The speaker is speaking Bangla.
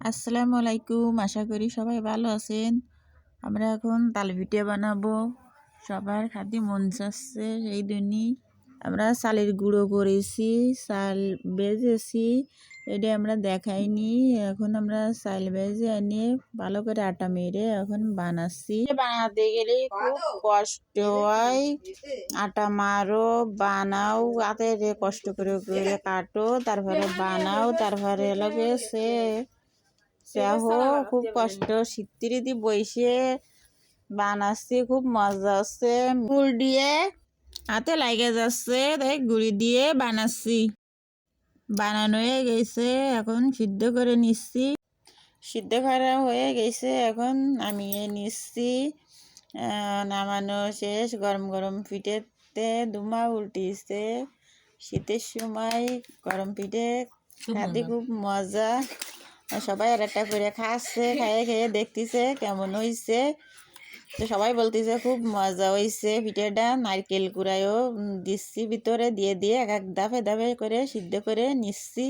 আসসালামু আলাইকুম, আশা করি সবাই ভালো আছেন। আমরা এখন তাল পিঠা বানাবো। সবার খাতে মন চাচ্ছে সেই দিনই আমরা চালের গুঁড়ো করেছি, চাল ভেজেছি, এটা আমরা দেখাইনি। এখন আমরা চাল ভেজে এনে ভালো করে আটা মেরে এখন বানাচ্ছি। বানাতে গেলে খুব কষ্ট হয়, আটা মারো, বানাও, হাতে কষ্ট করে করে কাটো, তারপরে বানাও, তারপরে এলাকে খুব কষ্ট। শীতের দি বইসে বানাচ্ছি, খুব মজা হচ্ছে। ফুল দিয়ে হাতে লাগে যাচ্ছে, তাই গুড়ি দিয়ে বানাচ্ছি। বানানো হয়ে গেছে, এখন সিদ্ধ করে নিচ্ছি। সিদ্ধ করা হয়ে গেছে, এখন নামিয়ে নিচ্ছি। নামানো শেষ। গরম গরম পিঠেতে ধুমা উল্টিছে। শীতের সময় গরম পিঠে খাতে খুব মজা। সবাই আর একটা করে খাচ্ছে, খেয়ে খেয়ে দেখতেছে কেমন হয়েছে। তো সবাই বলতেছে খুব মজা হয়েছে পিঠেটা। নারকেল কুড়াইও দিচ্ছি ভিতরে, দিয়ে দিয়ে এক এক ধাপে ধাপে করে সিদ্ধ করে নিচ্ছি।